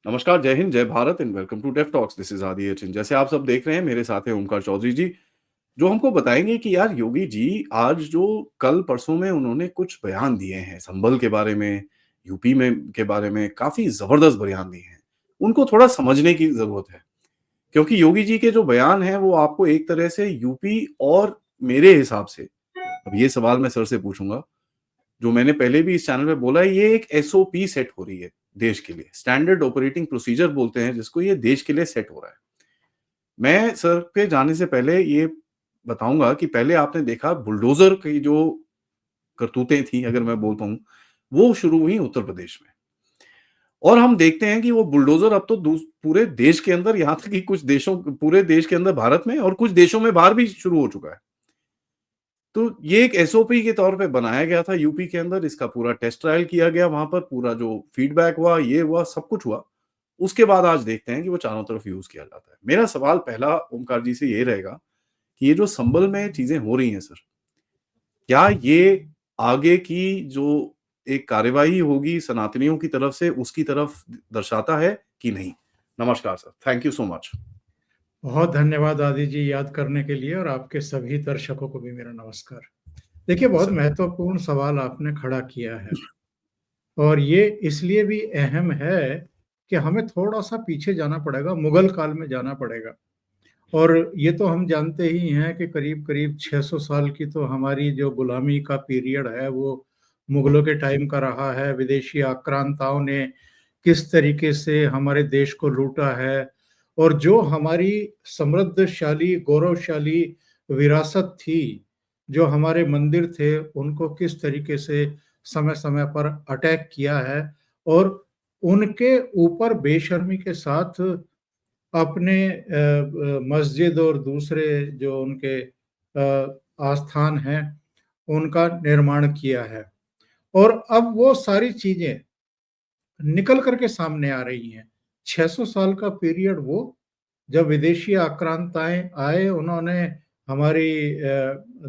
नमस्कार, जय हिंद, जय Bharat and welcome to Deaf Talks. This is Aadi Achin. जैसे आप सब देख रहे हैं, मेरे साथ हैं ओमकार चौधरी जी, जो हमको बताएँगे कि यार योगी जी आज जो कल परसों में उन्होंने कुछ बयान दिए हैं, संभल के बारे में, यूपी में के बारे में काफ़ी ज़बरदस्त बयान दिए हैं। उनको थोड़ा समझने की ज़रूरत है, क्योंकि योगी जी के जो बयान हैं, वो आपको एक तरह से यूपी और मेरे हिसाब से, अब ये सवाल मैं सर से पूछूँगा, जो मैंने पहले भी इस चैनल पे बोला है, ये एक एसओपी सेट हो रही है देश के लिए। स्टैंडर्ड ऑपरेटिंग प्रोसीजर बोलते हैं जिसको, ये देश के लिए सेट हो रहा है। मैं सर पे जाने से पहले ये बताऊँगा कि पहले आपने देखा बुलडोज़र की जो करतूतें थी, अगर मैं बोल पाऊँ, वो शुरू हुई उत्तर प्रदेश में। और हम देखते हैं कि वो बुलडोज़र अब तो पूरे देश के अंदर, यहाँ तक कि कुछ देशों, पूरे देश के अंदर भारत में और कुछ देशों में बाहर भी शुरू हो चुका है। तो ये एक एसओपी के तौर पे बनाया गया था यूपी के अंदर, इसका पूरा टेस्ट ट्रायल किया गया वहाँ पर, पूरा जो फीडबैक हुआ, ये हुआ, सब कुछ हुआ। उसके बाद आज देखते हैं कि वो चारों तरफ यूज़ किया जाता है। मेरा सवाल पहला ओमकार जी से ये रहेगा कि ये जो संभल में चीज़ें हो रही हैं सर, क्या ये आगे की जो एक कार्यवाही होगी सनातनियों की तरफ से, उसकी तरफ दर्शाता है कि नहीं? नमस्कार sir, thank you so much. बहुत धन्यवाद आदि जी याद करने के लिए, और आपके सभी दर्शकों को भी मेरा नमस्कार। देखिए, बहुत सर, महत्वपूर्ण सवाल आपने खड़ा किया है, और ये इसलिए भी अहम है कि हमें थोड़ा-सा पीछे जाना पड़ेगा, मुगल काल में जाना पड़ेगा। और ये तो हम जानते ही हैं कि करीब-करीब 600 साल की तो हमारी जो गुलामी का पीरियड है, वो मुगलों के टाइम का रहा है। विदेशी आक्रांताओं ने किस तरीके से हमारे देश को लूटा है, और जो हमारी समृद्धशाली, गौरवशाली विरासत थी, जो हमारे मंदिर थे, उनको किस तरीके से समय-समय पर अटैक किया है, और उनके ऊपर बेशर्मी के साथ अपने मस्जिद और दूसरे जो उनके आस्थान हैं, उनका निर्माण किया है। और अब वो सारी चीज़ें निकल कर के सामने आ रही हैं। 600 साल का पीरियड वो, जब विदेशी आक्रांताएँ आए, उन्होंने हमारी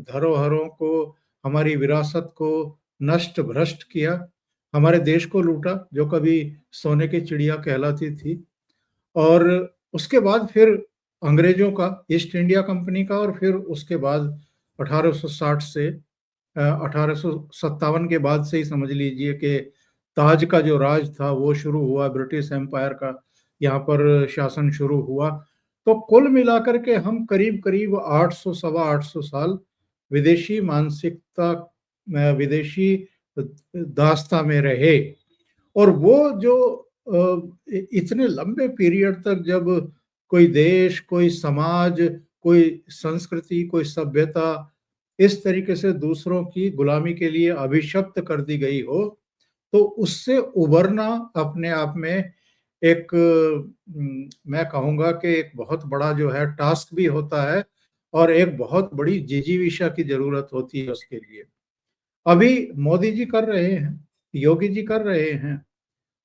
धरोहरों को, हमारी विरासत को नष्ट-भ्रष्ट किया, हमारे देश को लूटा, जो कभी सोने की चिड़िया कहलाती थी। और उसके बाद फिर अंग्रेजों का, ईस्ट इंडिया कंपनी का, और फिर उसके बाद 1860 से 1857 के बाद से ही समझ लीजिए कि ताज का जो राज था वो शुरू हुआ, ब्रिटिश एम्पायर का यहाँ पर शासन शुरू हुआ। तो कुल मिलाकर के हम करीब-करीब 800, सवा 800 साल विदेशी मानसिकता, विदेशी दास्ता में रहे। और वो जो इतने लंबे पीरियड तक, जब कोई देश, कोई समाज, कोई संस्कृति, कोई सभ्यता इस तरीके से दूसरों की गुलामी के लिए अभिशप्त कर दी गई हो, तो उससे उभरना अपने आप में एक, मैं कहूँगा कि एक बहुत बड़ा जो है टास्क भी होता है, और एक बहुत बड़ी जिजीविषा की ज़रूरत होती है उसके लिए। अभी मोदी जी कर रहे हैं, योगी जी कर रहे हैं,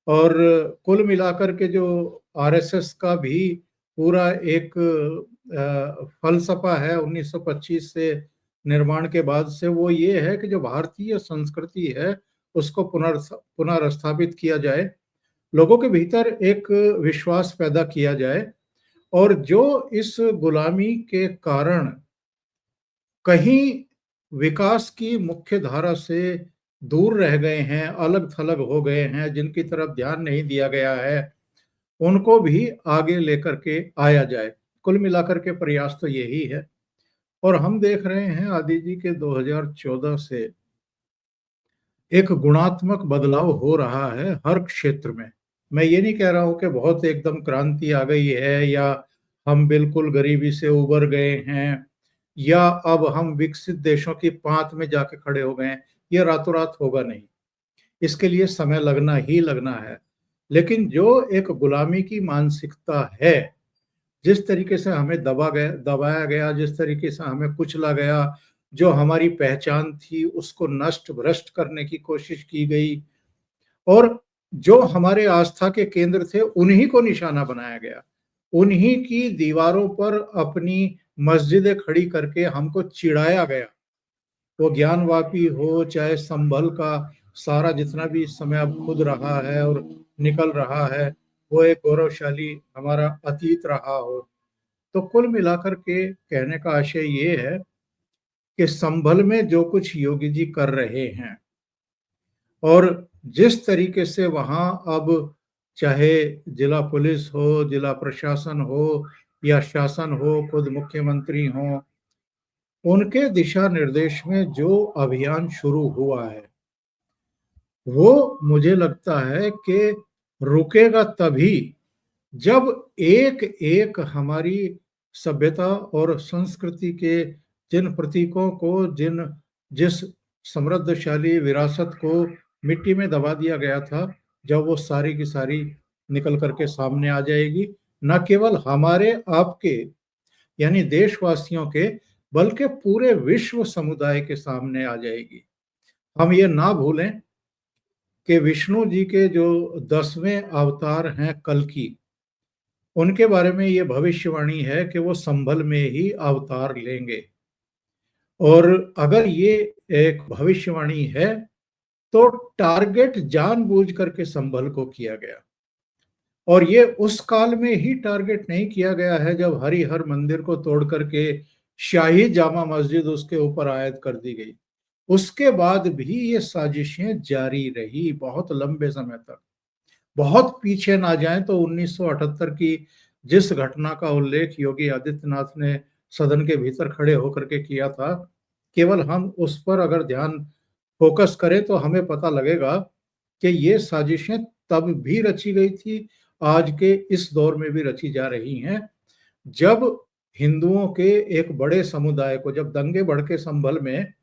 और कुल मिलाकर के जो आरएसएस का भी पूरा एक फ़लसफ़ा है 1925 से निर्माण के बाद से, वो ये है कि जो भारतीय संस्कृति है, उसको पुनर्स्थापित किया जाए, लोगों के भीतर एक विश्वास पैदा किया जाए, और जो इस गुलामी के कारण कहीं विकास की मुख्य धारा से दूर रह गए हैं, अलग-थलग हो गए हैं, जिनकी तरफ ध्यान नहीं दिया गया है, उनको भी आगे लेकर के आया जाए। कुल मिलाकर के प्रयास तो यही है। और हम देख रहे हैं आदि जी के 2014 से एक गुणात्मक बदलाव हो रहा है हर क्षेत्र में। मैं ये नहीं कह रहा हूँ कि बहुत एकदम क्रांति आ गई है, या हम बिल्कुल गरीबी से उबर गए हैं, या अब हम विकसित देशों की पाँत में जाके खड़े हो गए हैं। ये रातों-रात होगा नहीं। इसके लिए समय लगना ही लगना है। लेकिन जो एक गुलामी की मानसिकता है, जिस तरीके से हमें दबाया गया, जिस तरीके से हमें कुचला गया, जो हमारी पहचान थी उसको नष्ट-भ्रष्ट करने की कोशिश की गई, और जो हमारे आस्था के केंद्र थे उन्हीं को निशाना बनाया गया। उन्हीं की दीवारों पर अपनी मस्जिदें खड़ी करके हमको चिढ़ाया गया। वो ज्ञानवापी हो, चाहे संभल का सारा जितना भी इस समय अब खुद रहा है और निकल रहा है, वो एक गौरवशाली हमारा अतीत रहा हो। तो कुल मिलाकर के कहने का आशय ये है कि संभल में जो कुछ योगी जी कर रहे हैं और जिस तरीके से वहाँ अब चाहे जिला पुलिस हो, जिला प्रशासन हो या शासन हो, खुद मुख्यमंत्री हों, उनके दिशा निर्देश में जो अभियान शुरू हुआ है, वो मुझे लगता है कि रुकेगा तभी जब एक-एक हमारी सभ्यता और संस्कृति के जिन प्रतीकों को, जिस समृद्धशाली विरासत को मिट्टी में दबा दिया गया था, जब वो सारी की सारी निकल कर के सामने आ जाएगी, ना केवल हमारे आपके यानी देशवासियों के, बल्कि पूरे विश्व समुदाय के सामने आ जाएगी। हम ये ना भूलें कि विष्णु जी के जो 10वें अवतार हैं कल्कि, उनके बारे में ये भविष्यवाणी है कि वो संभल में ही अवतार लेंगे। और अगर ये एक भविष्यवाणी है, तो टारगेट जानबूझ करके संभल को किया गया। और ये उस काल में ही टारगेट नहीं किया गया है जब हरिहर मंदिर को तोड़ करके शाही जामा मस्जिद उसके ऊपर आयत कर दी गई। उसके बाद भी ये साजिशें जारी रही बहुत लंबे समय तक। बहुत पीछे ना जाएं तो 1978 की जिस घटना का उल्लेख योगी आदित्यनाथ ने सदन के भीतर खड़े होकर के किया था, केवल हम उस पर अगर ध्यान फोकस करें तो हमें पता लगेगा कि ये साजिशें तब भी रची गई थी, आज के इस दौर में भी रची जा रही हैं। जब हिंदुओं के एक बड़े समुदाय को जब दंगे भड़के संभल में,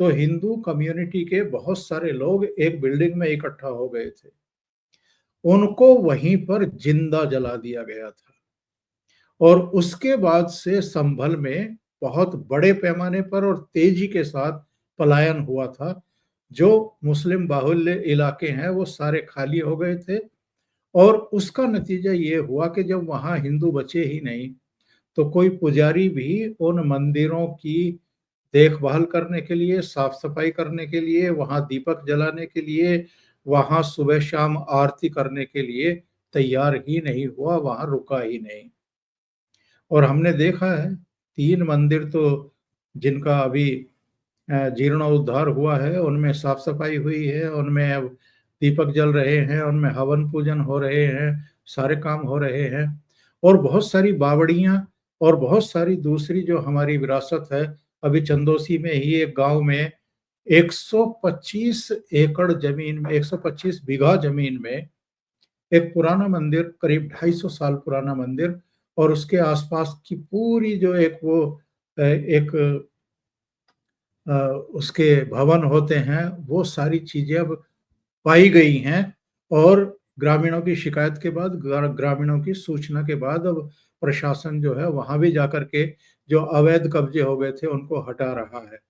तो हिंदू कम्युनिटी के बहुत सारे लोग एक बिल्डिंग में इकट्ठा हो गए थे। उनको वहीं पर जिंदा जला दिया गया था और उसके बाद से संभल में बहुत बड़े पैमाने पर और तेजी के साथ पलायन हुआ था। जो मुस्लिम बाहुल्य इलाके हैं वो सारे खाली हो गए थे और उसका नतीजा ये हुआ कि जब वहाँ हिंदू बचे ही नहीं, तो कोई पुजारी भी उन मंदिरों की देखभाल करने के लिए, साफ-सफाई करने के लिए, वहाँ दीपक जलाने के लिए, वहाँ सुबह-शाम आरती करने के लिए तैयार ही नहीं हुआ, वहाँ रुका ही नहीं। और हमने देखा है 3 मंदिर तो जिनका अभी जीर्णोद्धार हुआ है, उनमें साफ-सफाई हुई है, उनमें अब दीपक जल रहे हैं, उनमें हवन पूजन हो रहे हैं, सारे काम हो रहे हैं। और बहुत सारी बावड़ियाँ और बहुत सारी दूसरी जो हमारी विरासत है, अभी चंदौसी में ही एक गाँव में 125 एकड़ ज़मीन में 125 बीघा ज़मीन में एक पुराना मंदिर, करीब 250 साल पुराना मंदिर और उसके आसपास की पूरी जो एक वो एक अ, उसके भवन होते हैं, वो सारी चीज़ें अब पाई गई हैं और ग्रामीणों की शिकायत के बाद, ग्रामीणों की सूचना के बाद अब प्रशासन जो है वहाँ भी जाकर के जो अवैध कब्जे हो गए थे उनको हटा रहा है।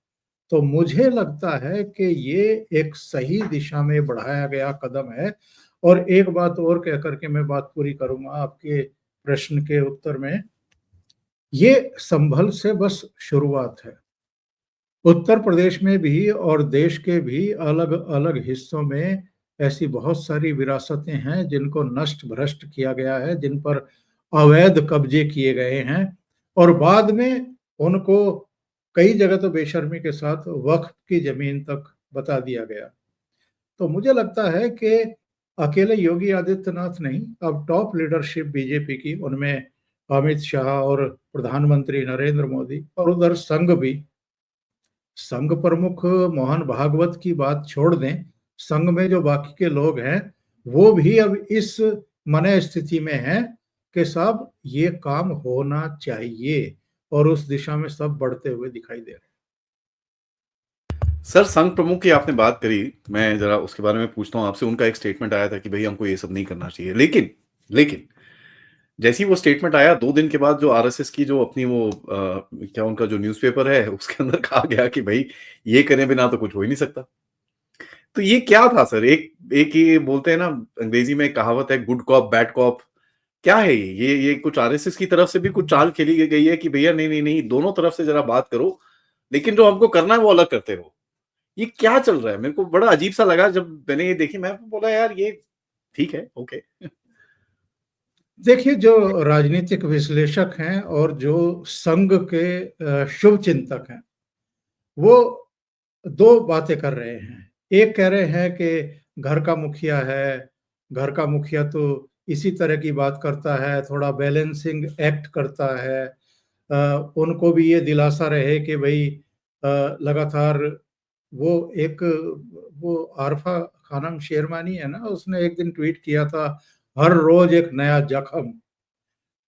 तो मुझे लगता है कि ये एक सही दिशा में बढ़ाया गया कदम है। और एक बात और कह कर के मैं बात पूरी करूँगा आपके प्रश्न के उत्तर में, ये संभल से बस शुरुआत है। उत्तर प्रदेश में भी और देश के भी अलग-अलग हिस्सों में ऐसी बहुत सारी विरासतें हैं जिनको नष्ट-भ्रष्ट किया गया है, जिन पर अवैध कब्जे किए गए हैं और बाद में उनको कई जगह तो बेशर्मी के साथ वक्फ की ज़मीन तक बता दिया गया। तो मुझे लगता है कि अकेले योगी आदित्यनाथ नहीं, अब टॉप लीडरशिप बीजेपी की, उनमें अमित शाह और प्रधानमंत्री नरेंद्र मोदी और उधर संघ भी, संघ प्रमुख मोहन भागवत की बात छोड़ दें, संघ में जो बाकी के लोग हैं, वो भी अब इस मनः स्थिति में हैं कि साहब ये काम होना चाहिए और उस दिशा में सब बढ़ते हुए दिखाई दे रहे हैं। सर, संघ प्रमुख की आपने बात करी, मैं ज़रा उसके बारे में पूछता हूँ आपसे। उनका एक स्टेटमेंट आया था कि भई हमको ये सब नहीं करना चाहिए। लेकिन जैसे ही वो स्टेटमेंट आया 2 दिन के बाद जो आरएसएस की जो अपनी वो क्या उनका जो न्यूज़पेपर है उसके अंदर कहा गया कि भई ये करे बिना तो कुछ हो ही नहीं सकता। तो ये क्या था सर? एक एक ये बोलते हैं ना, अंग्रेज़ी में एक कहावत है, गुड कॉप बैड कॉप। क्या है ये? ये कुछ आरएसएस की तरफ से भी कुछ चाल खेली गई है कि भैया नहीं, दोनों तरफ से ज़रा बात करो, लेकिन जो हमको करना है वो अलग करते रहो। ये क्या चल रहा है? मेरे को बड़ा अजीब-सा लगा जब मैंने ये देखी। मैं बोला यार ये ठीक है, ओके। देखिए, जो राजनीतिक विश्लेषक हैं और जो संघ के शुभ चिंतक हैं, वो 2 बातें कर रहे हैं। एक कह रहे हैं कि घर का मुखिया है, घर का मुखिया तो इसी तरह की बात करता है, थोड़ा बैलेंसिंग एक्ट करता है। उनको भी ये दिलासा रहे कि भई लगातार वो एक वो आरफा खानम शेरवानी है ना, उसने एक दिन ट्वीट किया था, हर रोज़ एक नया जख्म।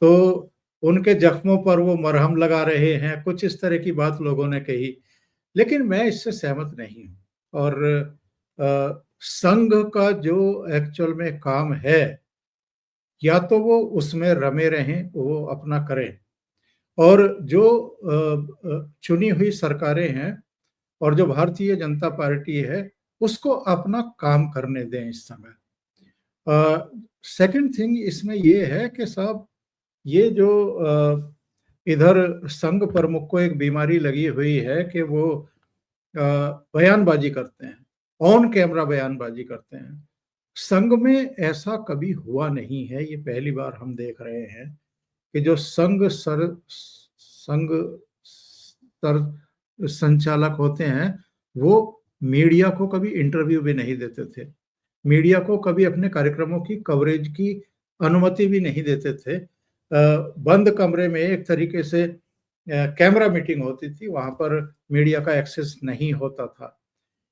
तो उनके जख्मों पर वो मरहम लगा रहे हैं, कुछ इस तरह की बात लोगों ने कही। लेकिन मैं इससे सहमत नहीं हूँ और संघ का जो एक्चुअल में काम है, या तो वो उसमें रमे रहें, वो अपना करें और जो चुनी हुई सरकारें हैं और जो भारतीय जनता पार्टी है, उसको अपना काम करने दें इस समय। सेकंड थिंग इसमें ये है कि साहब, ये जो इधर संघ प्रमुख को एक बीमारी लगी हुई है कि वो बयानबाजी करते हैं, ऑन कैमरा बयानबाजी करते हैं। संघ में ऐसा कभी हुआ नहीं है, ये पहली बार हम देख रहे हैं कि जो संघ सर संचालक होते हैं, वो मीडिया को कभी इंटरव्यू भी नहीं देते थे। मीडिया को कभी अपने कार्यक्रमों की कवरेज की अनुमति भी नहीं देते थे। बंद कमरे में एक तरीके से कैमरा मीटिंग होती थी, वहाँ पर मीडिया का एक्सेस नहीं होता था।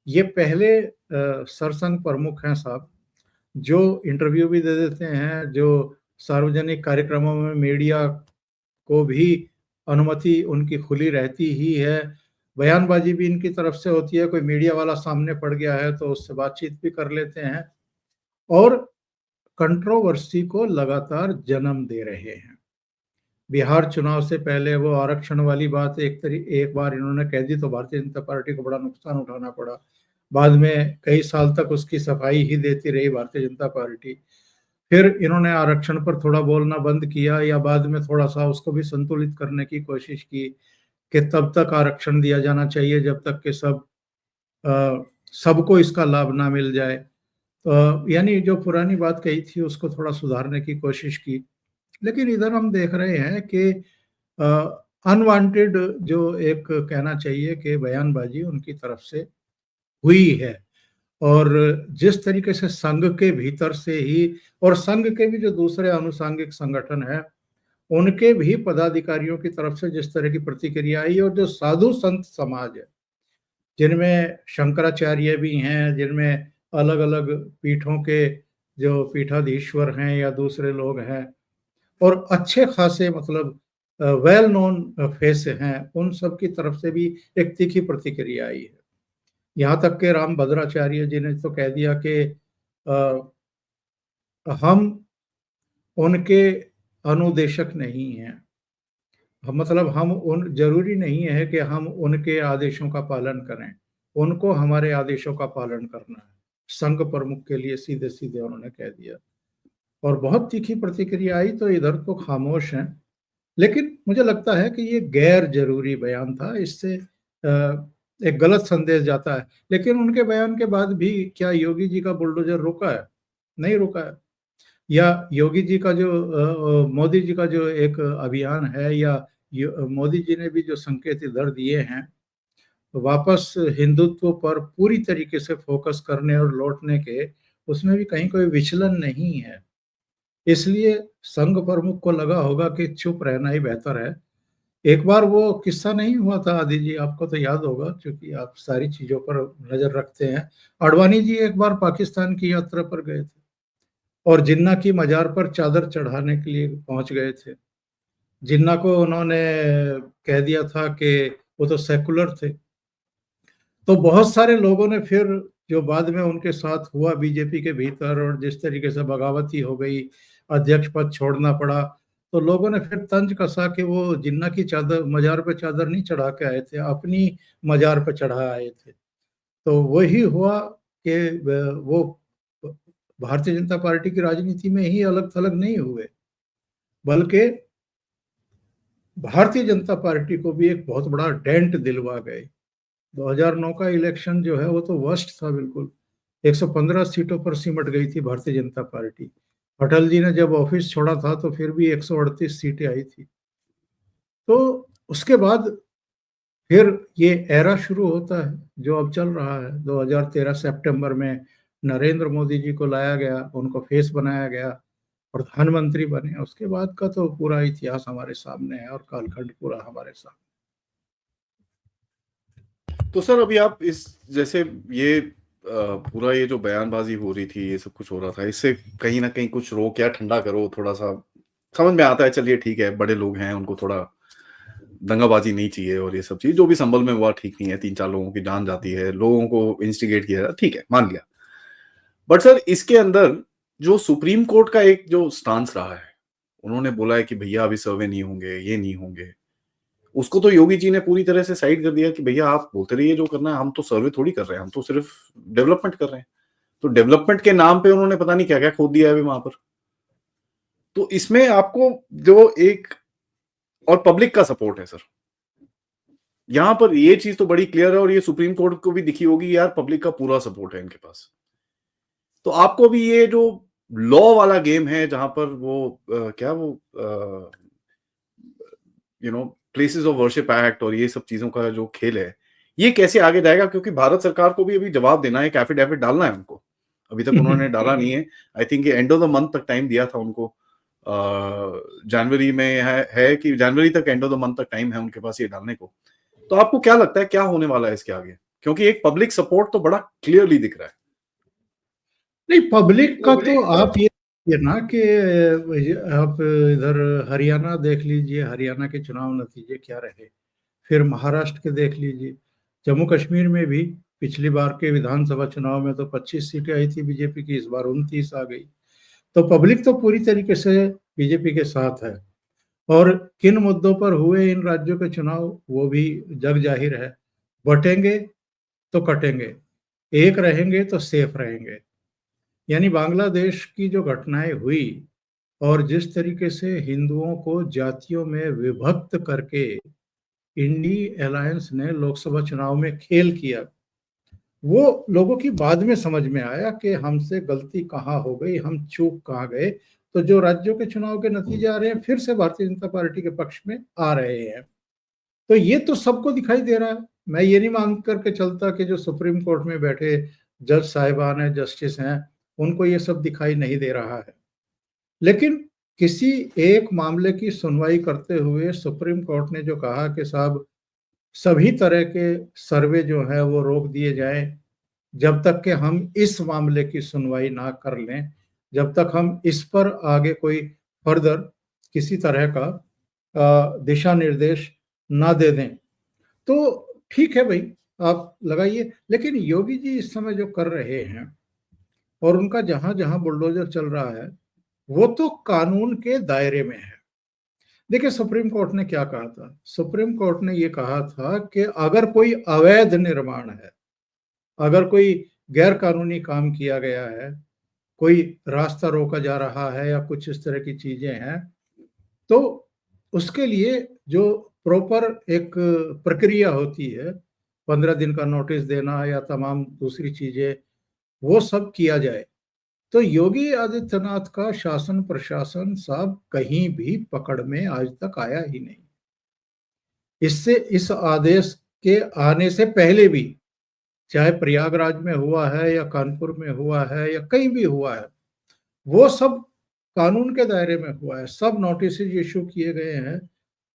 ये पहले सरसंघ प्रमुख हैं साहब, जो इंटरव्यू भी दे देते हैं, जो सार्वजनिक कार्यक्रमों में मीडिया को भी अनुमति उनकी खुली रहती ही है। बयानबाजी भी इनकी तरफ से होती है, कोई मीडिया वाला सामने पड़ गया है तो उससे बातचीत भी कर लेते हैं और कंट्रोवर्सी को लगातार जन्म दे रहे हैं। बिहार चुनाव से पहले वो आरक्षण वाली बात एक बार इन्होंने कह दी तो भारतीय जनता पार्टी को बड़ा नुकसान उठाना पड़ा। बाद में कई साल तक उसकी सफाई ही देती रही भारतीय जनता पार्टी। फिर इन्होंने आरक्षण पर थोड़ा बोलना बंद किया या बाद में थोड़ा-सा उसको भी संतुलित करने की कोशिश की कि तब तक आरक्षण दिया जाना चाहिए जब तक कि सबको इसका लाभ ना मिल जाए। यानी जो पुरानी बात कही थी उसको थोड़ा सुधारने की कोशिश की। लेकिन इधर हम देख रहे हैं कि अ, अनवांटेड जो एक कहना चाहिए कि बयानबाजी उनकी तरफ से हुई है और जिस तरीके से संघ के भीतर से ही और संघ के भी जो दूसरे आनुषंगिक संगठन हैं, उनके भी पदाधिकारियों की तरफ से जिस तरह की प्रतिक्रिया आई और जो साधु संत समाज है, जिनमें शंकराचार्य भी हैं, जिनमें अलग-अलग पीठों के जो पीठाधीश्वर हैं या दूसरे लोग हैं और अच्छे खासे मतलब वेल नोन फेस हैं, उन सब की तरफ से भी एक तीखी प्रतिक्रिया आई है। यहाँ तक कि रामभद्राचार्य जी ने तो कह दिया कि अ, हम उनके अनुदेशक नहीं हैं। मतलब हम उन ज़रूरी नहीं है कि हम उनके आदेशों का पालन करें, उनको हमारे आदेशों का पालन करना है। संघ प्रमुख के लिए सीधे-सीधे उन्होंने कह दिया और बहुत तीखी प्रतिक्रिया आई तो इधर तो खामोश हैं। लेकिन मुझे लगता है कि ये गैर ज़रूरी बयान था, इससे एक गलत संदेश जाता है। लेकिन उनके बयान के बाद भी क्या योगी जी का बुलडोज़र रुका है? नहीं रुका है। या योगी जी का जो मोदी जी का जो एक अभियान है या मोदी जी ने भी जो संकेत इधर दिए हैं, वापस हिंदुत्व पर पूरी तरीके से फ़ोकस करने और लौटने के, उसमें भी कहीं कोई विचलन नहीं है। इसलिए संघ प्रमुख को लगा होगा कि चुप रहना ही बेहतर है। एक बार वो किस्सा नहीं हुआ था आदि जी, आपको तो याद होगा क्योंकि आप सारी चीज़ों पर नज़र रखते हैं। अडवाणी जी एक बार पाकिस्तान की यात्रा पर गए थे और जिन्ना की मज़ार पर चादर चढ़ाने के लिए पहुँच गए थे। जिन्ना को उन्होंने कह दिया था कि वो तो सेकुलर थे। तो बहुत सारे लोगों ने फिर जो बाद में उनके साथ हुआ बीजेपी के भीतर और जिस तरीके से बगावती हो गई, अध्यक्ष पद छोड़ना पड़ा, तो लोगों ने फिर तंज कसा कि वो जिन्ना की चादर मज़ार पे चादर नहीं चढ़ा के आए थे, अपनी मज़ार पे चढ़ा आए थे। तो वही हुआ कि वो भारतीय जनता पार्टी की राजनीति में ही अलग-थलग नहीं हुए, बल्कि भारतीय जनता पार्टी को भी एक बहुत बड़ा डेंट दिलवा गए। 2009 का इलेक्शन जो है वो तो वर्स्ट था बिल्कुल। 115 सीटों पर सिमट गई थी भारतीय जनता पार्टी। अटल जी ने जब ऑफिस छोड़ा था तो फिर भी 138 सीटें आई थी। तो उसके बाद फिर ये एरा शुरू होता है जो अब चल रहा है। 2013 सितंबर में नरेंद्र मोदी जी को लाया गया, उनको फेस बनाया गया, प्रधानमंत्री बने। उसके बाद का तो पूरा इतिहास हमारे सामने है और कालखंड पूरा हमारे सामने। तो सर अभी आप इस जैसे ये पूरा ये जो बयानबाजी हो रही थी, ये सब कुछ हो रहा था, इससे कहीं न कहीं कुछ रोक या ठंडा करो थोड़ा-सा समझ में आता है, चलिए ठीक है, बड़े लोग हैं, उनको थोड़ा दंगाबाजी नहीं चाहिए और ये सब चीज़, जो भी संभल में हुआ ठीक नहीं है, 3-4 लोगों की जान जाती है, लोगों को इंस्टिगेट किया जाता है, ठीक है, मान लिया। बट सर इसके अंदर जो सुप्रीम कोर्ट का एक जो स्टांस रहा है, उन्होंने बोला है कि भैया अभी सर्वे नहीं होंगे, ये नहीं होंगे। उसको तो योगी जी ने पूरी तरह से साइड कर दिया कि भैया आप बोलते रहिए जो करना है, हम तो सर्वे थोड़ी कर रहे हैं, हम तो सिर्फ डेवलपमेंट कर रहे हैं। तो डेवलपमेंट के नाम पे उन्होंने पता नहीं क्या-क्या खोद दिया है अभी वहाँ पर। तो इसमें आपको जो एक और पब्लिक का सपोर्ट है सर। यहाँ पर ये चीज़ तो बड़ी क्लियर है और ये सुप्रीम कोर्ट को भी दिखी होगी यार पब्लिक का पूरा सपोर्ट है इनके पास। तो आपको भी ये जो लॉ वाला गेम है जहाँ पर वो क्या वो प्लेसेस ऑफ वर्शिप एक्ट और ये सब चीज़ों का जो खेल है, ये कैसे आगे जाएगा? क्योंकि भारत सरकार को भी अभी जवाब देना है, एक एफिडेविट डालना है उनको। अभी तक उन्होंने डाला नहीं है। आई थिंक ये एंड ऑफ द मंथ तक टाइम दिया था उनको। जनवरी में है कि जनवरी तक एंड ऑफ द मंथ तक टाइम है उनके पास ये डालने को। तो आपको क्या लगता है क्या होने वाला है इसके आगे? क्योंकि एक पब्लिक सपोर्ट तो बड़ा क्लियरली दिख रहा है। नहीं, पब्लिक का तो आप ये ना कि आप इधर हरियाणा देख लीजिए, हरियाणा के चुनाव नतीजे क्या रहे। फिर महाराष्ट्र के देख लीजिए, जम्मू कश्मीर में भी पिछली बार के विधानसभा चुनाव में तो 25 सीटें आई थी बीजेपी की, इस बार 29 आ गई। तो पब्लिक तो पूरी तरीके से बीजेपी के साथ है। और किन मुद्दों पर हुए इन राज्यों के चुनाव वो भी जग जाहिर है। बटेंगे तो कटेंगे, एक रहेंगे तो सेफ रहेंगे। यानी बांग्लादेश की जो घटनाएं हुई और जिस तरीके से हिंदुओं को जातियों में विभक्त करके इंडी अलायंस ने लोकसभा चुनाव में खेल किया, वो लोगों की बाद में समझ में आया कि हमसे गलती कहाँ हो गई, हम चूक कहाँ गए। तो जो राज्यों के चुनाव के नतीजे आ रहे हैं फिर से भारतीय जनता पार्टी के पक्ष में आ रहे हैं। तो ये तो सबको दिखाई दे रहा है। मैं ये नहीं मान करके चलता कि जो सुप्रीम कोर्ट में बैठे जज साहिबान हैं, जस्टिस हैं, उनको ये सब दिखाई नहीं दे रहा है। लेकिन किसी एक मामले की सुनवाई करते हुए सुप्रीम कोर्ट ने जो कहा कि साहब सभी तरह के सर्वे जो है वो रोक दिए जाएं जब तक कि हम इस मामले की सुनवाई ना कर लें, जब तक हम इस पर आगे कोई फर्दर किसी तरह का दिशा निर्देश ना दे दें। तो ठीक है भाई, आप लगाइए। लेकिन योगी जी इस समय जो कर रहे हैं और उनका जहां जहां बुलडोजर चल रहा है वो तो कानून के दायरे में है। देखिए सुप्रीम कोर्ट ने क्या कहा था। सुप्रीम कोर्ट ने ये कहा था कि अगर कोई अवैध निर्माण है, अगर कोई गैर कानूनी काम किया गया है, कोई रास्ता रोका जा रहा है या कुछ इस तरह की चीजें हैं, तो उसके लिए जो प्रॉपर एक प्रक्रिया होती है, 15 दिन का नोटिस देना या तमाम दूसरी चीजें, वो सब किया जाए। तो योगी आदित्यनाथ का शासन प्रशासन साहब कहीं भी पकड़ में आज तक आया ही नहीं। इससे इस आदेश के आने से पहले भी, चाहे प्रयागराज में हुआ है या कानपुर में हुआ है या कहीं भी हुआ है, वो सब कानून के दायरे में हुआ है। सब नोटिस इशू किए गए हैं,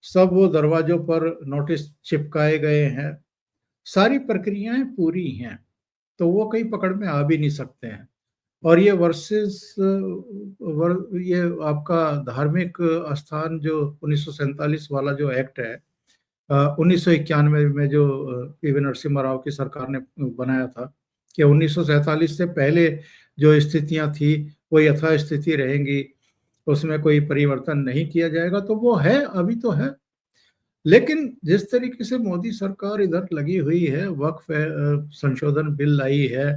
सब वो दरवाजों पर नोटिस चिपकाए गए हैं, सारी प्रक्रियाएं पूरी हैं। तो वो कहीं पकड़ में आ भी नहीं सकते हैं। और ये वर्सेस ये आपका धार्मिक स्थान जो 1947 वाला जो एक्ट है, 1991 में जो पीवी नरसिम्हा राव की सरकार ने बनाया था कि 1947 से पहले जो स्थितियां थी वो यथास्थिति रहेंगी, उसमें कोई परिवर्तन नहीं किया जाएगा, तो वो है, अभी तो है। लेकिन जिस तरीके से मोदी सरकार इधर लगी हुई है, वक्फ संशोधन बिल लाई है,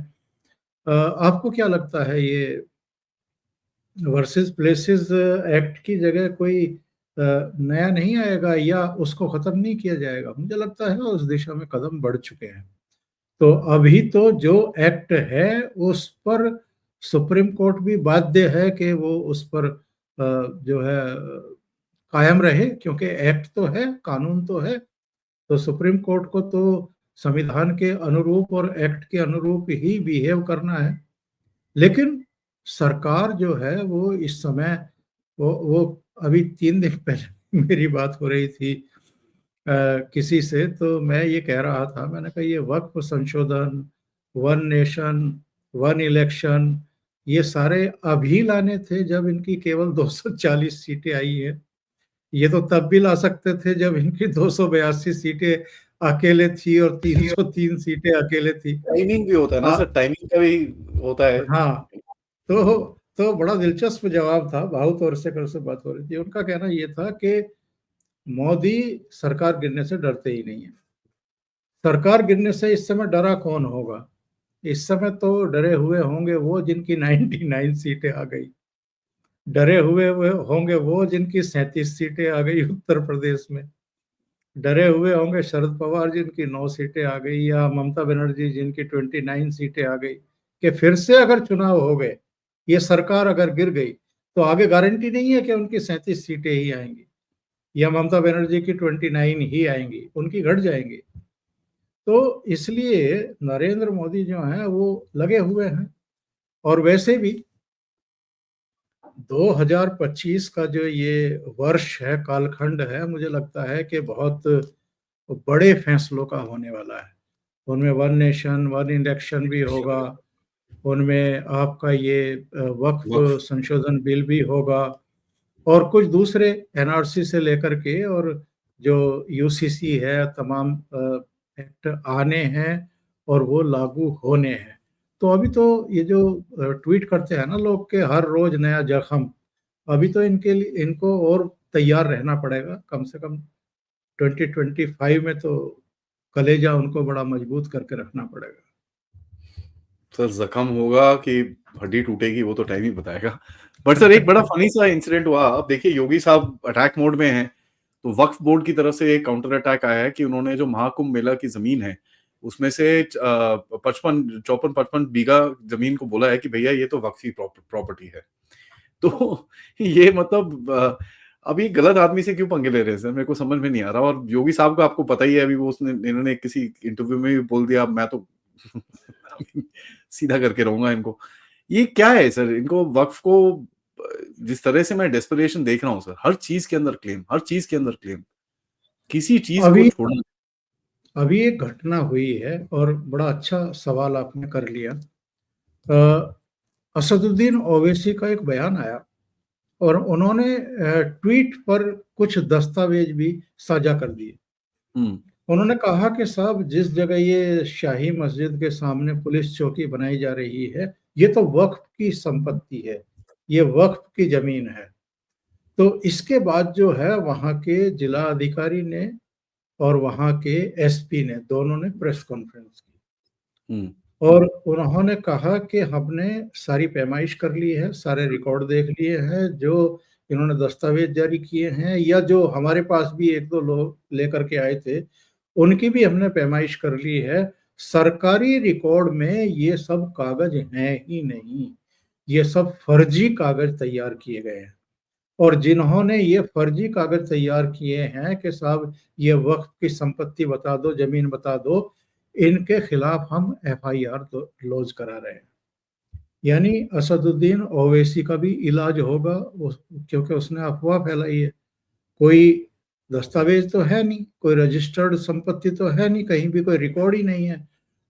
आपको क्या लगता है ये वर्सेस प्लेसेस एक्ट की जगह कोई नया नहीं आएगा या उसको खत्म नहीं किया जाएगा? मुझे लगता है उस दिशा में कदम बढ़ चुके हैं। तो अभी तो जो एक्ट है उस पर सुप्रीम कोर्ट भी बाध्य है कि वो उस पर जो है कायम रहे, क्योंकि एक्ट तो है, कानून तो है। तो सुप्रीम कोर्ट को तो संविधान के अनुरूप और एक्ट के अनुरूप ही बिहेव करना है। लेकिन सरकार जो है वो इस समय वो अभी 3 दिन पहले मेरी बात हो रही थी किसी से, तो मैं ये कह रहा था, मैंने कहा ये वक्फ संशोधन, वन नेशन, वन इलेक्शन, ये सारे अभी लाने थे जब इनकी केवल 240 सीटें आई है। ये तो तब भी ला सकते थे जब इनकी 282 सीटें अकेले थी और 303 सीटें अकेले थी। टाइमिंग भी होता है ना आ, सर, टाइमिंग का भी होता है। हाँ, तो बड़ा दिलचस्प जवाब था। भाऊ तोरसेकर से बात हो रही थी, उनका कहना ये था कि मोदी सरकार गिरने से डरते ही नहीं है। सरकार गिरने से इस समय डरा कौन होगा? इस समय तो डरे हुए होंगे वो जिनकी 99 सीटें आ गई। डरे हुए होंगे वो जिनकी 37 सीटें आ गई उत्तर प्रदेश में। डरे हुए होंगे शरद पवार जिनकी 9 सीटें आ गई, या ममता बनर्जी जिनकी 29 सीटें आ गई, कि फिर से अगर चुनाव हो गए, ये सरकार अगर गिर गई, तो आगे गारंटी नहीं है कि उनकी 37 सीटें ही आएंगी या ममता बनर्जी की 29 ही आएंगी, उनकी घट जाएंगी। तो इसलिए नरेंद्र मोदी जो हैं वो लगे हुए हैं। और वैसे भी 2025 का जो ये वर्ष है, कालखंड है, मुझे लगता है कि बहुत बड़े फैसलों का होने वाला है। उनमें वन नेशन वन इलेक्शन भी होगा, उनमें आपका ये वक्फ वक़्त संशोधन बिल भी होगा, और कुछ दूसरे एनआरसी से लेकर के, और जो यूसीसी है, तमाम एक्ट आने हैं और वो लागू होने हैं। तो अभी तो ये जो ट्वीट करते हैं ना लोग के हर रोज नया जख्म, अभी तो इनके लिए इनको और तैयार रहना पड़ेगा। कम से कम 2025 में तो कलेजा उनको बड़ा मजबूत करके रखना पड़ेगा। सर ज़ख्म होगा कि हड्डी टूटेगी वो तो टाइम ही बताएगा। बट सर एक बड़ा फ़नी सा इंसिडेंट हुआ। अब देखिए योगी साहब अटैक मोड में हैं, तो वक्फ बोर्ड की तरफ से एक काउंटर अटैक आया है कि उन्होंने जो महाकुंभ मेला की ज़मीन है, उसमें से 55 54-55 बीघा ज़मीन को बोला है कि भैया ये तो वक्फ़ी प्रॉपर्टी है। तो ये मतलब अब ये गलत आदमी से क्यों पंगे ले रहे हैं सर, मेरे को समझ में नहीं आ रहा। और योगी साहब का आपको पता ही है, अभी वो उसने इन्होंने किसी इंटरव्यू में भी बोल दिया, अब मैं तो सीधा करके रहूँगा इनको। ये क्या है सर? इनको वक़्फ़ को जिस तरह से मैं डेस्परेशन देख रहा हूँ सर, हर चीज़ के अंदर क्लेम, हर चीज़ के अंदर क्लेम, किसी चीज़ को अभी छोड़ना। अभी एक घटना हुई है और बड़ा अच्छा सवाल आपने कर लिया। अ, असदुद्दीन ओवैसी का एक बयान आया और उन्होंने ट्वीट पर कुछ दस्तावेज भी साझा कर दिए। हुँ, उन्होंने कहा कि साहब, जिस जगह ये शाही मस्जिद के सामने पुलिस चौकी बनाई जा रही है, ये तो वक्फ की संपत्ति है, ये वक्फ की जमीन है। तो इसके बाद जो है वहाँ के जिला अधिकारी ने और वहाँ के एसपी ने, दोनों ने प्रेस कॉन्फ्रेंस की हुँ, और उन्होंने कहा कि हमने सारी पैमाइश कर ली है, सारे रिकॉर्ड देख लिए हैं, जो इन्होंने दस्तावेज जारी किए हैं या जो हमारे पास भी एक दो लोग लेकर के आए थे, उनकी भी हमने पैमाइश कर ली है। सरकारी रिकॉर्ड में ये सब कागज हैं ही नहीं, ये सब फर्जी कागज तैयार किए गए हैं। और जिन्होंने ये फर्जी कागज तैयार किए हैं कि साहब ये वक्फ की संपत्ति बता दो, जमीन बता दो, इनके खिलाफ हम एफआईआर तो लॉन्च करा रहे हैं। यानी असदुद्दीन ओवैसी का भी इलाज होगा, क्योंकि उसने अफवाह फैलाई है। कोई दस्तावेज तो है नहीं, कोई रजिस्टर्ड संपत्ति तो है नहीं, कहीं भी कोई रिकॉर्ड ही नहीं है।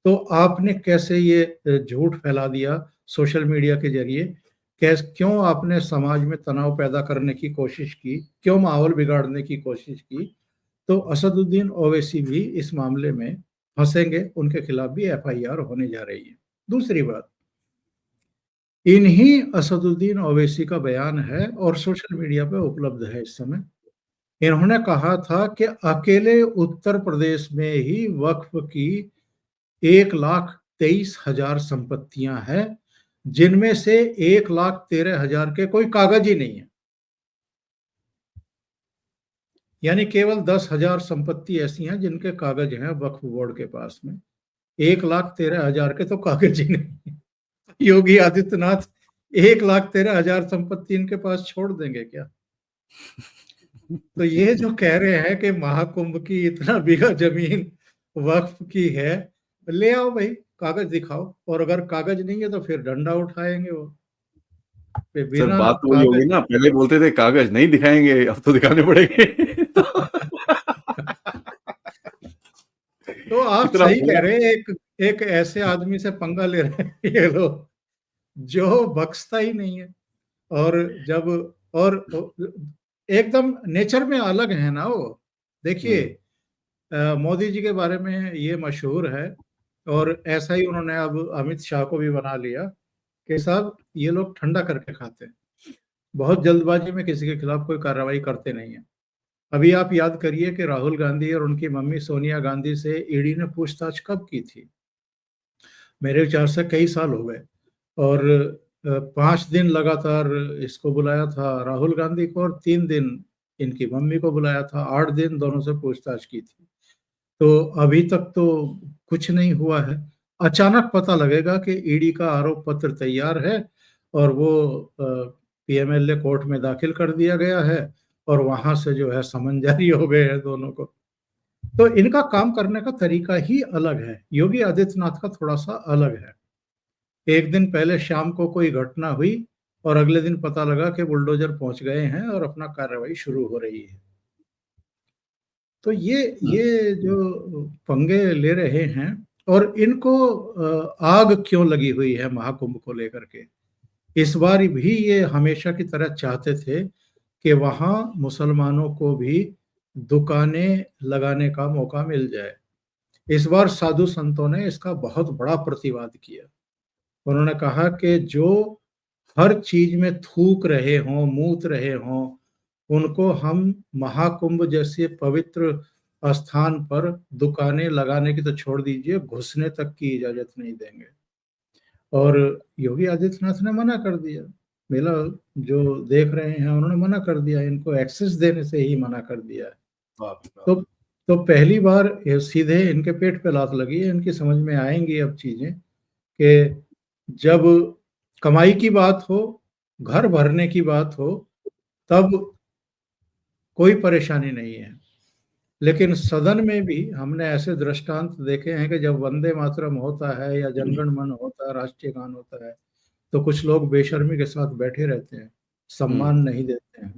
तो आपने कैसे ये झूठ फैला दिया सोशल मीडिया के जरिए? क्यों आपने समाज में तनाव पैदा करने की कोशिश की, क्यों माहौल बिगाड़ने की कोशिश की? तो असदुद्दीन ओवैसी भी इस मामले में फंसेंगे, उनके खिलाफ भी एफआईआर होने जा रही है। दूसरी बात, इन्हीं असदुद्दीन ओवैसी का बयान है और सोशल मीडिया पे उपलब्ध है इस समय। इन्होंने कहा था कि अकेले उत्तर प्रदेश में ही वक्फ की 1,23,000 संपत्तियां हैं, जिनमें से 1,13,000 के कोई कागज ही नहीं है। यानी केवल 10,000 संपत्ति ऐसी हैं जिनके कागज हैं वक्फ बोर्ड के पास में। 1,13,000 के तो कागज ही नहीं है। योगी आदित्यनाथ 1,13,000 संपत्ति इनके पास छोड़ देंगे क्या? तो ये जो कह रहे हैं कि महाकुंभ की इतना बीघा जमीन वक्फ की है, ले आओ भाई, कागज दिखाओ, और अगर कागज नहीं है तो फिर डंडा उठाएंगे वो। सर बिना बात तो वही होगी कागज ना, पहले बोलते थे कागज नहीं दिखाएंगे, अब तो दिखाने पड़ेंगे। तो तो आप कितना सही कह बड़ा। रहे हैं, एक एक ऐसे आदमी से पंगा ले रहे हैं ये लोग, जो बख्शता ही नहीं है। और जब और एकदम नेचर में अलग है ना वो। देखिए, हम्म। मोदी जी के बारे में ये मशहूर है, और ऐसा ही उन्होंने अब अमित शाह को भी बना लिया कि साहब ये लोग ठंडा करके खाते हैं, बहुत जल्दबाजी में किसी के खिलाफ कोई कार्रवाई करते नहीं है। अभी आप याद करिए कि राहुल गांधी और उनकी मम्मी सोनिया गांधी से ईडी ने पूछताछ कब की थी? मेरे विचार से कई साल हो गए। और 5 दिन लगातार इसको बुलाया था राहुल गांधी को, और 3 दिन इनकी मम्मी को बुलाया था, 8 दिन दोनों से पूछताछ की थी। तो अभी तक तो कुछ नहीं हुआ है। अचानक पता लगेगा कि ईडी का आरोप पत्र तैयार है, और वो पीएमएलए कोर्ट में दाखिल कर दिया गया है, और वहां से जो है समन जारी हो गए हैं दोनों को। तो इनका काम करने का तरीका ही अलग है, योगी आदित्यनाथ का थोड़ा सा अलग है। एक दिन पहले शाम को कोई घटना हुई, और अगले दिन पता लगा कि बुलडोजर पहुंच गए हैं और अपना कार्रवाई शुरू हो रही है। तो ये जो पंगे ले रहे हैं, और इनको आग क्यों लगी हुई है महाकुंभ को लेकर के? इस बार भी ये हमेशा की तरह चाहते थे कि वहां मुसलमानों को भी दुकानें लगाने का मौका मिल जाए। इस बार साधु संतों ने इसका बहुत बड़ा प्रतिवाद किया। उन्होंने कहा कि जो हर चीज में थूक रहे हों, मूत रहे हों, उनको हम महाकुंभ जैसे पवित्र स्थान पर दुकानें लगाने की तो छोड़ दीजिए, घुसने तक की इजाजत नहीं देंगे। और योगी आदित्यनाथ ने मना कर दिया। मेला जो देख रहे हैं उन्होंने मना कर दिया, इनको एक्सेस देने से ही मना कर दिया है। बाप रे बाप। तो तो पहली बार ये सीधे इनके पेट पे लात लगी है, इनकी समझ में आएंगी अब चीजें कि जब कमाई की बात हो, घर भरने की बात हो, तब कोई परेशानी नहीं है। लेकिन सदन में भी हमने ऐसे दृष्टांत देखे हैं कि जब वंदे मातरम होता है या जनगण मन होता है, राष्ट्रीय गान होता है, तो कुछ लोग बेशर्मी के साथ बैठे रहते हैं, हम्म। सम्मान नहीं देते हैं।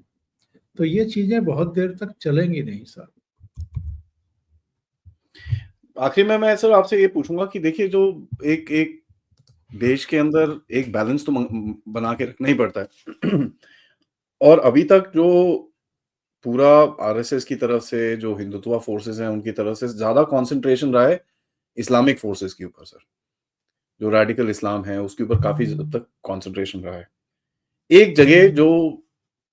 तो ये चीजें बहुत देर तक चलेंगी नहीं सर। आखिर में मैं सर आपसे ये पूछूंगा कि देखिए, जो एक एक देश के अंदर एक बैलेंस तो बना के रखना ही पड़ता है। और अभी तक जो पूरा आरएसएस की तरफ से, जो हिंदुत्व फोर्सेस हैं उनकी तरफ से ज्यादा कंसंट्रेशन रहा है इस्लामिक फोर्सेस के ऊपर सर। जो रेडिकल इस्लाम है उसके ऊपर काफी हद तक कंसंट्रेशन रहा है। एक जगह जो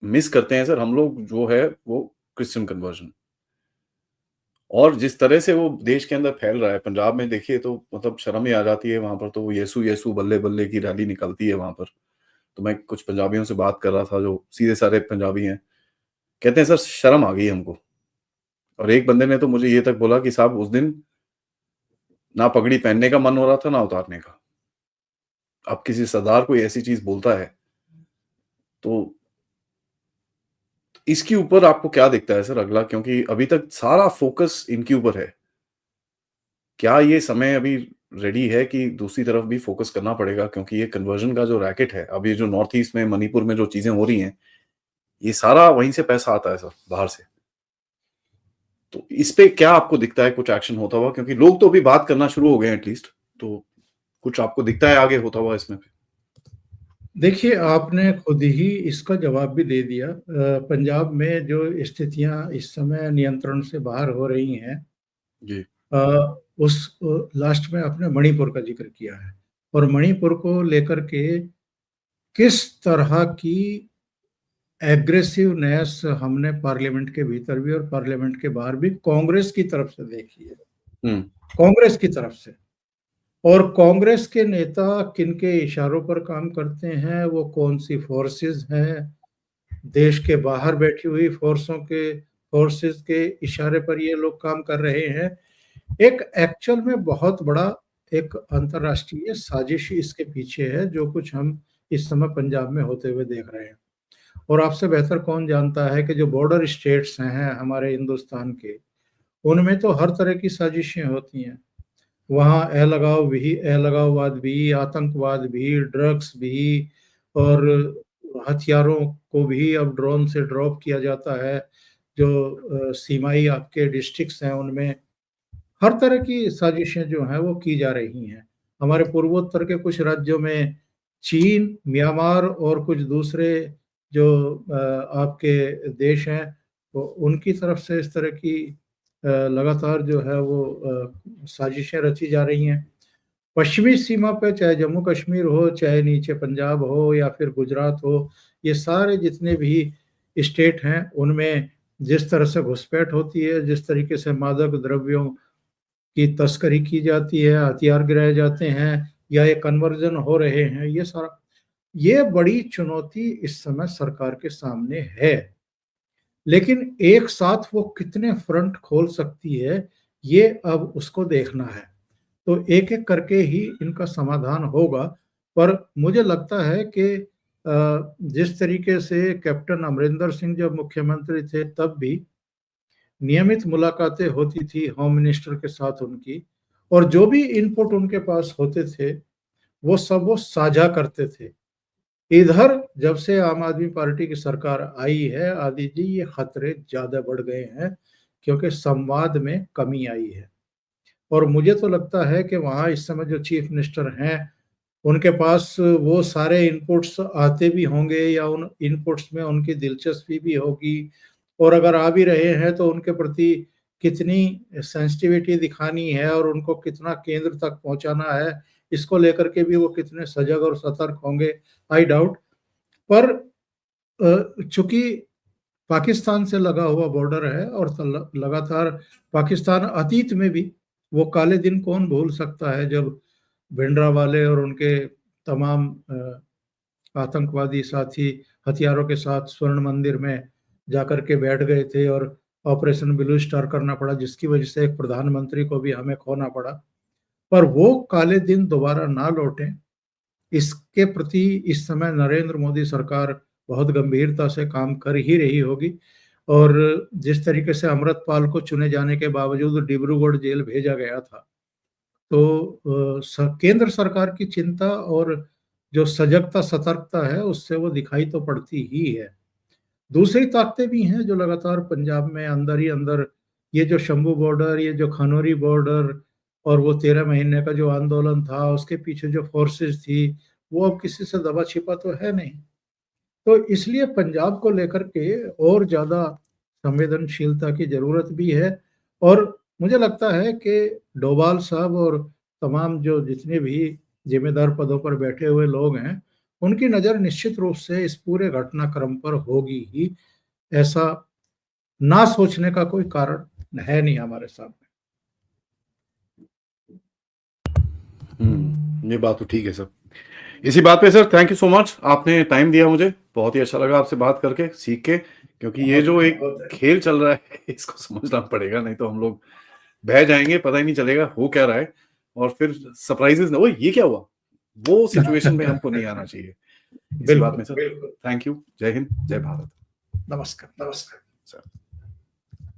मिस करते हैं सर हम लोग, जो है वो क्रिश्चियन कन्वर्जन। और जिस तरह से वो देश के अंदर फैल रहा है, पंजाब में देखिए तो मतलब शर्म ही आ जाती है। वहां पर तो यीशु यीशु बल्ले बल्ले की रैली निकलती है वहां पर। तो मैं कुछ पंजाबियों से बात कर रहा था जो सीधे सारे पंजाबी हैं, कहते हैं सर शर्म आ गई हमको। और एक बंदे ने तो मुझे ये तक बोला कि साहब उस दिन ना पगड़ी पहनने का मन हो रहा था ना उतारने का। अब किसी सरदार कोई ऐसी चीज बोलता है तो इसके ऊपर आपको क्या दिखता है सर अगला? क्योंकि अभी तक सारा फोकस इनके ऊपर है। क्या ये समय अभी रेडी है कि दूसरी तरफ भी फोकस करना पड़ेगा? क्योंकि ये कन्वर्जन का जो रैकेट है, अब ये जो नॉर्थ ईस्ट में, मणिपुर में जो चीजें हो रही हैं, ये सारा वहीं से पैसा आता है सर, बाहर से। तो इस पे क्या आपको दिखता है कुछ एक्शन होता हुआ? क्योंकि लोग तो अभी बात करना शुरू हो गए हैं एटलीस्ट। तो कुछ आपको दिखता है आगे होता हुआ इसमें? देखिए, आपने खुद ही इसका जवाब भी दे दिया। पंजाब में जो स्थितियां इस समय नियंत्रण से बाहर हो रही हैं, जी। अ, उस लास्ट में आपने मणिपुर का जिक्र किया है, और मणिपुर को लेकर के किस तरह की एग्रेसिवनेस हमने पार्लियामेंट के भीतर भी और पार्लियामेंट के बाहर भी कांग्रेस की तरफ से देखी है। हुँ। कांग्रेस की तरफ से। और कांग्रेस के नेता किनके इशारों पर काम करते हैं, वो कौन सी फोर्सेस हैं, देश के बाहर बैठी हुई फोर्सेस के इशारे पर ये लोग काम कर रहे हैं। एक एक्चुअल में बहुत बड़ा एक अंतर्राष्ट्रीय साजिश ही इसके पीछे है, जो कुछ हम इस समय पंजाब में होते हुए देख रहे हैं। और आपसे बेहतर कौन जानता है कि जो बॉर्डर स्टेट्स हैं हमारे हिंदुस्तान के, उनमें तो हर तरह की साजिशें होती हैं। वहाँ अलगाववाद भी, आतंकवाद भी, ड्रग्स भी और हथियारों को भी अब ड्रोन से ड्रॉप किया जाता है। जो सीमाई आपके डिस्ट्रिक्ट्स हैं उनमें हर तरह की साजिशें जो हैं वो की जा रही हैं। हमारे पूर्वोत्तर के कुछ राज्यों में चीन, म्यांमार और कुछ दूसरे जो आपके देश हैं, तो उनकी तरफ से इस तरह की लगातार जो है वो साजिशें रची जा रही हैं। पश्चिमी सीमा पे चाहे जम्मू कश्मीर हो, चाहे नीचे पंजाब हो या फिर गुजरात हो, ये सारे जितने भी स्टेट हैं, उनमें जिस तरह से घुसपैठ होती है, जिस तरीके से मादक द्रव्यों की तस्करी की जाती है, हथियार गिराए जाते हैं या ये कन्वर्जन हो रहे हैं, ये बड़ी चुनौती इस समय सरकार के सामने है। लेकिन एक साथ वो कितने फ्रंट खोल सकती है, ये अब उसको देखना है। तो एक-एक करके ही इनका समाधान होगा। पर मुझे लगता है कि जिस तरीके से कैप्टन अमरिंदर सिंह जब मुख्यमंत्री थे तब भी नियमित मुलाकातें होती थी होम मिनिस्टर के साथ उनकी, और जो भी इनपुट उनके पास होते थे, वो सब वो साझा करते थे। इधर जब से आम आदमी पार्टी की सरकार आई है, आदि जी, ये खतरे ज़्यादा बढ़ गए हैं क्योंकि संवाद में कमी आई है। और मुझे तो लगता है कि वहाँ इस समय जो चीफ मिनिस्टर हैं, उनके पास वो सारे इनपुट्स आते भी होंगे या उन इनपुट्स में उनकी दिलचस्पी भी होगी, और अगर आ भी रहे हैं तो उनके प्रति कितनी सेंसिटिविटी दिखानी है और उनको कितना केंद्र तक पहुँचाना है, इसको लेकर के भी वो कितने सजग और सतर्क होंगे, आई डाउट। पर चूँकि पाकिस्तान से लगा हुआ बॉर्डर है और लगातार पाकिस्तान अतीत में भी वो काले दिन कौन भूल सकता है जब भिंडरावाले और उनके तमाम आतंकवादी साथी हथियारों के साथ स्वर्ण मंदिर में जाकर के बैठ गए थे और ऑपरेशन ब्लू स्टार करना पड़ा, जिसकी वजह से एक प्रधानमंत्री को भी हमें खोना पड़ा। पर वो काले दिन दोबारा ना लौटें, इसके प्रति इस समय नरेंद्र मोदी सरकार बहुत गंभीरता से काम कर ही रही होगी। और जिस तरीके से अमृतपाल को चुने जाने के बावजूद डिब्रूगढ़ जेल भेजा गया था, तो केंद्र सरकार की चिंता और जो सजगता सतर्कता है उससे वो दिखाई तो पड़ती ही है। दूसरी ताकतें भी हैं जो लगातार पंजाब में अंदर ही अंदर, ये जो शंभू बॉर्डर, ये जो खनौरी बॉर्डर और वो 13 महीने का जो आंदोलन था, उसके पीछे जो फोर्सेस थी, वो अब किसी से दबा छिपा तो है नहीं। तो इसलिए पंजाब को लेकर के और ज़्यादा संवेदनशीलता की ज़रूरत भी है। और मुझे लगता है कि डोभाल साहब और तमाम जो जितने भी ज़िम्मेदार पदों पर बैठे हुए लोग हैं, उनकी नज़र निश्चित रूप से इस पूरे घटनाक्रम पर होगी ही। ऐसा ना सोचने का कोई कारण है नहीं हमारे सामने। ये बात तो ठीक है सर। इसी बात पे sir thank you so much, आपने टाइम दिया मुझे, बहुत ही अच्छा लगा आपसे बात करके, सीख के, क्योंकि ये जो एक खेल चल रहा है इसको समझना पड़ेगा, नहीं तो हम लोग बह जाएंगे, पता ही नहीं चलेगा हो क्या रहा है, और फिर सरप्राइजेस ना, ओए ये क्या हुआ, वो सिचुएशन में हमको नहीं आना चाहिए। इसी बात में सर थैंक यू, जय हिंद, जय भारत। नमस्कार। सर।